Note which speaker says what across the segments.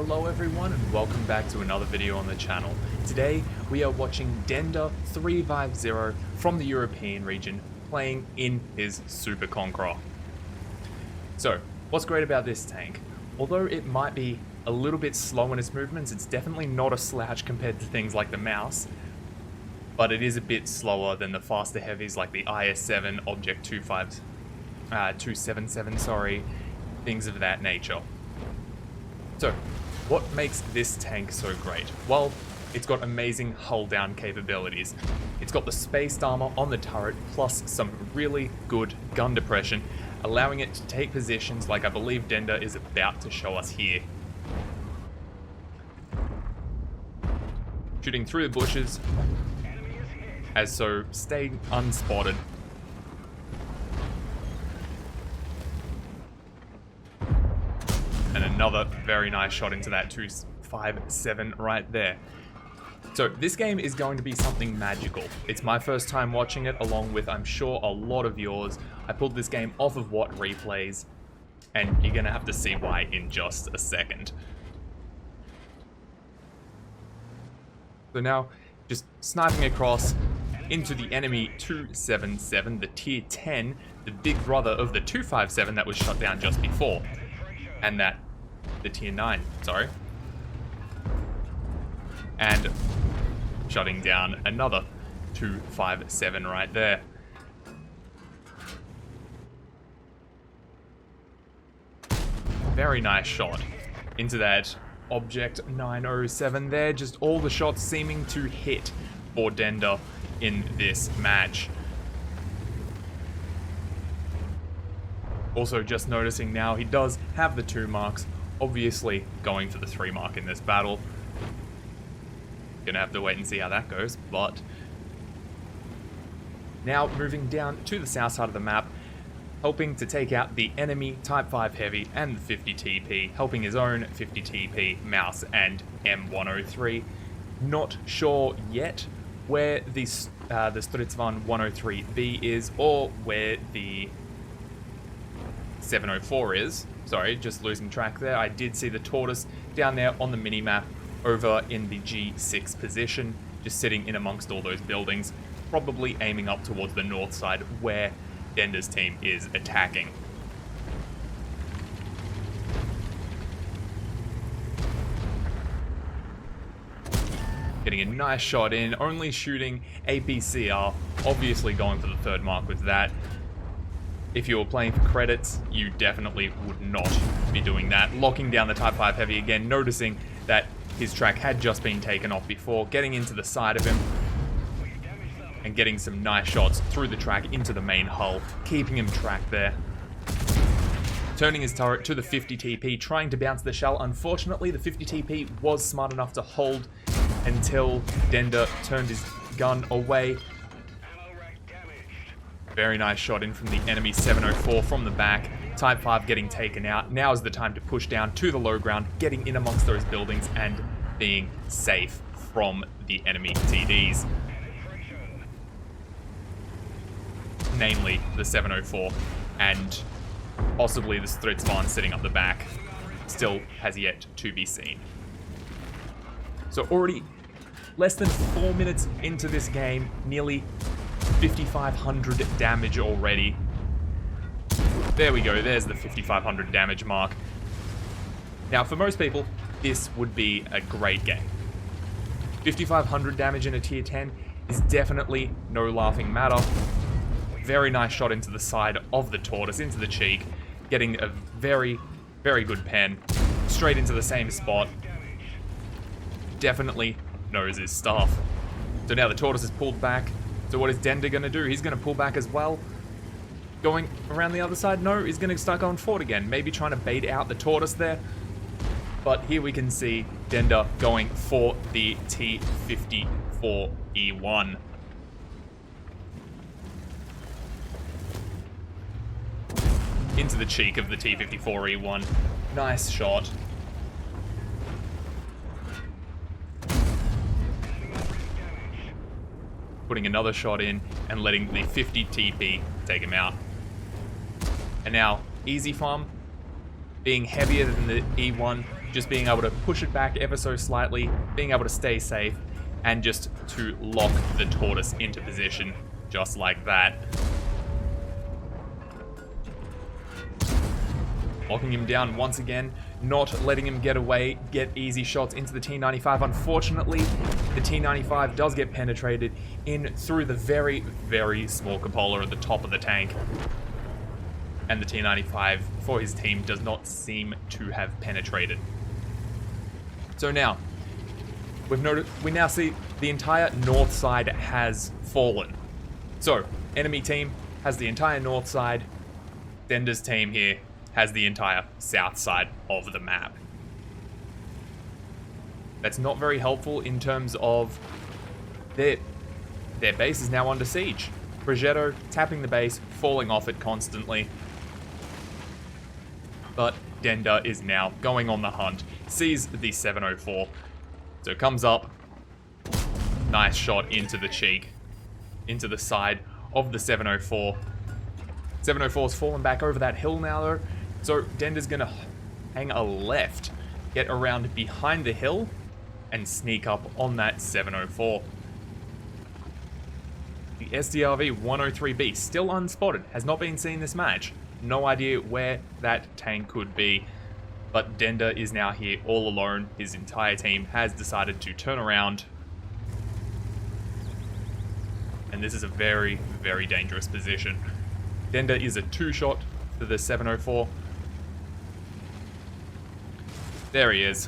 Speaker 1: Hello everyone and welcome back to another video on the channel. Today we are watching Dender 350 from the European region playing in his Super Conqueror. So, what's great about this tank? Although it might be a little bit slow in its movements, it's definitely not a slouch compared to things like the mouse, but it is a bit slower than the faster heavies like the IS-7, Object 277, things of that nature. So, what makes this tank so great? Well, it's got amazing hull down capabilities. It's got the spaced armor on the turret, plus some really good gun depression, allowing it to take positions like I believe Dender is about to show us here. Shooting through the bushes, as so staying unspotted. And another very nice shot into that 257 right there. So this game is going to be something magical. It's my first time watching it, along with, I'm sure, a lot of yours. I pulled this game off of What Replays, and you're going to have to see why in just a second. So now, just sniping across into the enemy 277, the tier 10, the big brother of the 257 that was shut down just before. And the tier 9, sorry. And shutting down another 257 right there. Very nice shot into that Object 907 there. Just all the shots seeming to hit for Dender in this match. Also, just noticing now, he does have the 2 marks, obviously going for the 3 mark in this battle. Gonna have to wait and see how that goes, but now moving down to the south side of the map, helping to take out the enemy Type 5 Heavy and the 50 TP, helping his own 50 TP Mouse and M103. Not sure yet where the Stridsvagn 103B is, or where the 704 is. Sorry, just losing track there. I did see the Tortoise down there on the mini-map over in the G6 position, just sitting in amongst all those buildings, probably aiming up towards the north side where Dender's team is attacking. Getting a nice shot in, only shooting APCR, obviously going for the 3rd mark with that. If you were playing for credits, you definitely would not be doing that. Locking down the Type 5 Heavy again, noticing that his track had just been taken off before, getting into the side of him, and getting some nice shots through the track into the main hull, keeping him tracked there. Turning his turret to the 50 TP, trying to bounce the shell. Unfortunately, the 50 TP was smart enough to hold until Dender turned his gun away. Very nice shot in from the enemy 704 from the back. Type 5 getting taken out. Now is the time to push down to the low ground, getting in amongst those buildings and being safe from the enemy TDs. Namely, the 704 and possibly the Stridsvagn sitting up the back. Still has yet to be seen. So already less than 4 minutes into this game, nearly 5,500 damage already. There we go, there's the 5,500 damage mark. Now, for most people, this would be a great game. 5,500 damage in a tier 10 is definitely no laughing matter. Very nice shot into the side of the Tortoise, into the cheek, getting a very, very good pen, straight into the same spot. Definitely knows his stuff. So now the Tortoise is pulled back. So what is Dender going to do? He's going to pull back as well. Going around the other side? No, he's going to start going forward again. Maybe trying to bait out the Tortoise there. But here we can see Dender going for the T54E1. Into the cheek of the T54E1. Nice shot. Putting another shot in and letting the 50 TP take him out. And now, easy farm. being heavier than the E1, just being able to push it back ever so slightly, being able to stay safe, and just to lock the Tortoise into position, just like that. Locking him down once again, not letting him get away, get easy shots into the T-95. Unfortunately, the T-95 does get penetrated in through the very, very small cupola at the top of the tank. And the T-95 for his team does not seem to have penetrated. So now, we now see the entire north side has fallen. So, enemy team has the entire north side. Dender's team here has the entire south side of the map. That's not very helpful in terms of their base is now under siege. Progetto tapping the base, falling off it constantly. But Dender is now going on the hunt, sees the 704. So comes up, nice shot into the cheek, into the side of the 704. 704's fallen back over that hill now though, so Dender's gonna hang a left, get around behind the hill, and sneak up on that 704. The SDRV 103B, still unspotted, has not been seen this match. No idea where that tank could be, but Dender is now here all alone. His entire team has decided to turn around. And this is a very, very dangerous position. Dender is a 2-shot to the 704. There he is.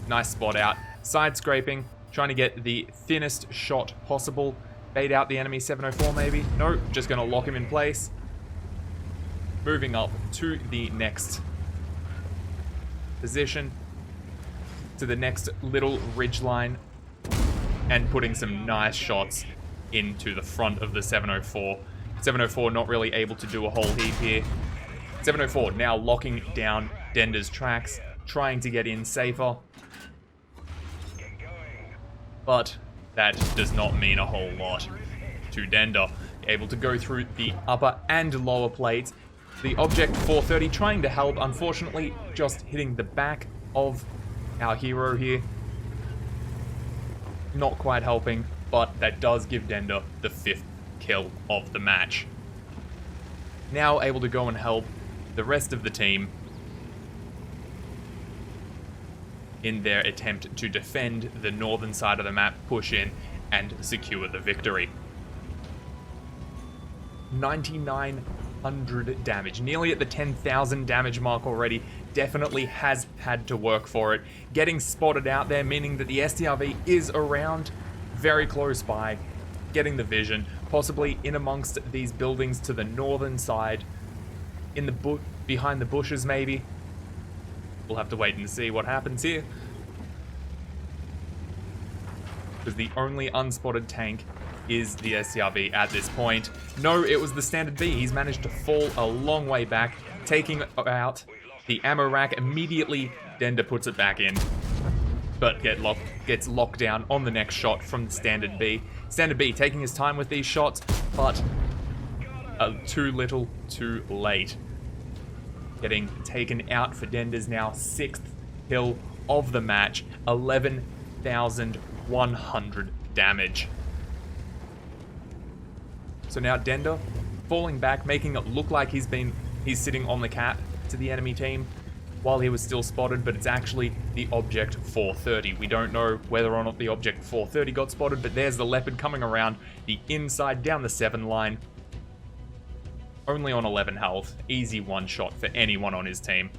Speaker 1: Nice spot out. Side scraping, trying to get the thinnest shot possible. Bait out the enemy 704 maybe. No, just going to lock him in place. Moving up to the next position, to the next little ridge line, and putting some nice shots into the front of the 704. 704 not really able to do a whole heap here. 704 now locking down Dender's tracks, trying to get in safer. But that does not mean a whole lot to Dender. Able to go through the upper and lower plates. The Object 430 trying to help, unfortunately just hitting the back of our hero here. Not quite helping, but that does give Dender the 5th kill of the match. Now able to go and help the rest of the team in their attempt to defend the northern side of the map, push in, and secure the victory. 9,900 damage, nearly at the 10,000 damage mark already. Definitely has had to work for it. Getting spotted out there, meaning that the SDRV is around, very close by, getting the vision, possibly in amongst these buildings to the northern side, in the behind the bushes maybe. We'll have to wait and see what happens here. Because the only unspotted tank is the SCRV at this point. No, it was the standard B. He's managed to fall a long way back, taking out the ammo rack. Immediately, Dender puts it back in, but gets locked down on the next shot from the standard B. Standard B taking his time with these shots, but too little, too late. Getting taken out for Dender's now 6th kill of the match. 11,100 damage. So now Dender falling back, making it look like he's sitting on the cap to the enemy team while he was still spotted, but it's actually the Object 430. We don't know whether or not the Object 430 got spotted, but there's the Leopard coming around the inside down the 7 line. Only on 11 health. Easy one shot for anyone on his team.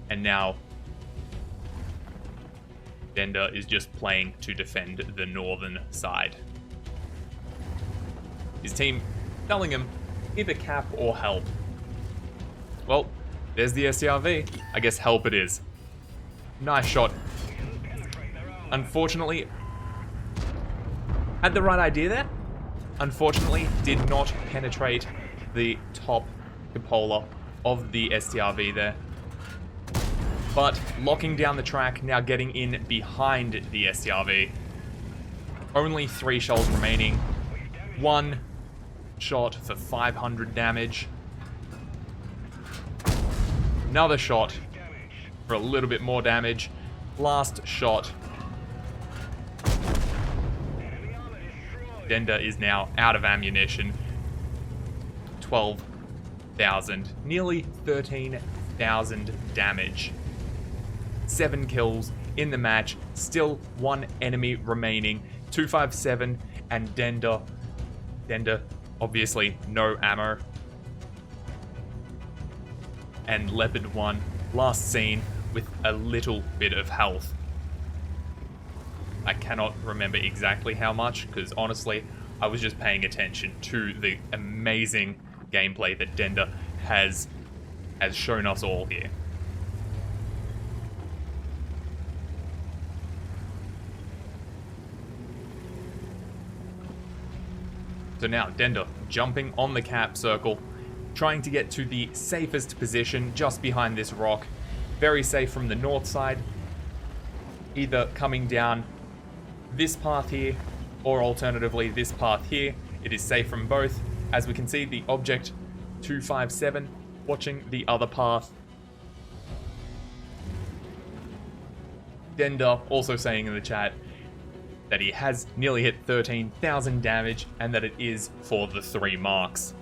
Speaker 1: And now Dender is just playing to defend the northern side. His team telling him either cap or help. Well, there's the SCRV. I guess help it is. Nice shot. Unfortunately, had the right idea there. Unfortunately, did not penetrate the top cupola of the STRV there. But locking down the track, now getting in behind the STRV. Only 3 shells remaining. 1 shot for 500 damage. Another shot for a little bit more damage. Last shot. Denda is now out of ammunition. 12,000, nearly 13,000 damage. 7 kills in the match, still 1 enemy remaining. 257 and Denda, obviously no ammo. And Leopard 1, last seen with a little bit of health. I cannot remember exactly how much, because honestly, I was just paying attention to the amazing gameplay that Denda has shown us all here. So now, Denda jumping on the cap circle, trying to get to the safest position just behind this rock. Very safe from the north side, either coming down this path here, or alternatively this path here. It is safe from both. As we can see, the object 257 watching the other path. Denda also saying in the chat that he has nearly hit 13,000 damage and that it is for the 3 marks.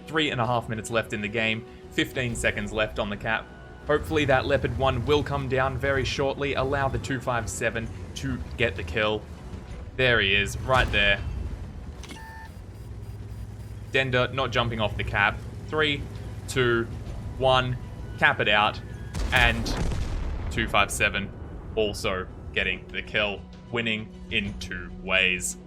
Speaker 1: 3.5 minutes left in the game, 15 seconds left on the cap. Hopefully that Leopard 1 will come down very shortly, allow the 257 to get the kill. There he is, right there. Denda not jumping off the cap. 3, 2, 1, cap it out, and 257 also getting the kill, winning in 2 ways.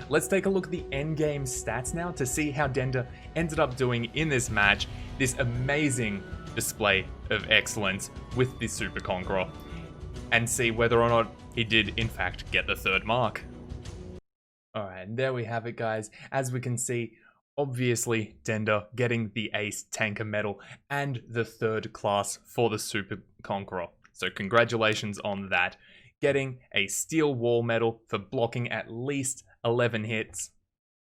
Speaker 1: Let's take a look at the endgame stats now to see how Denda ended up doing in this match. This amazing display of excellence with the Super Conqueror, and see whether or not he did in fact get the 3rd mark. Alright, there we have it, guys. As we can see, obviously Denda getting the Ace Tanker medal and the 3rd class for the Super Conqueror. So congratulations on that. Getting a Steel Wall medal for blocking at least 11 hits.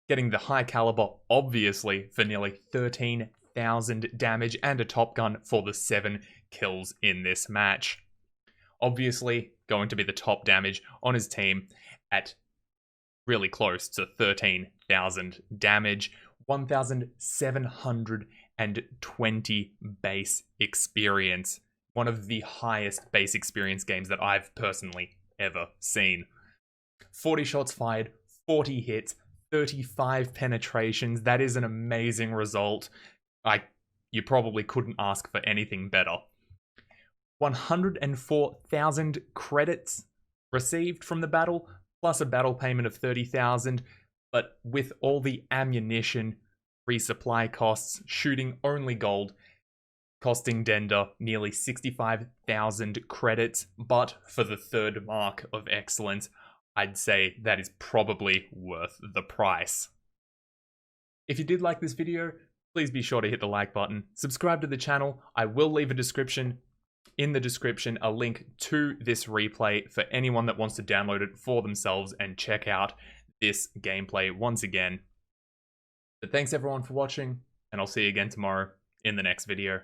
Speaker 1: Getting the High Caliber, obviously, for nearly 13,000 damage, and a Top Gun for the 7 kills in this match. Obviously, going to be the top damage on his team at really close to 13,000 damage, 1,720 base experience. One of the highest base experience games that I've personally ever seen. 40 shots fired, 40 hits, 35 penetrations. That is an amazing result. You probably couldn't ask for anything better. 104,000 credits received from the battle, plus a battle payment of 30,000, but with all the ammunition, resupply costs, shooting only gold, costing Denda nearly 65,000 credits, but for the 3rd mark of excellence, I'd say that is probably worth the price. If you did like this video, please be sure to hit the like button, subscribe to the channel. I will leave in the description a link to this replay for anyone that wants to download it for themselves and check out this gameplay once again. But thanks everyone for watching, and I'll see you again tomorrow in the next video.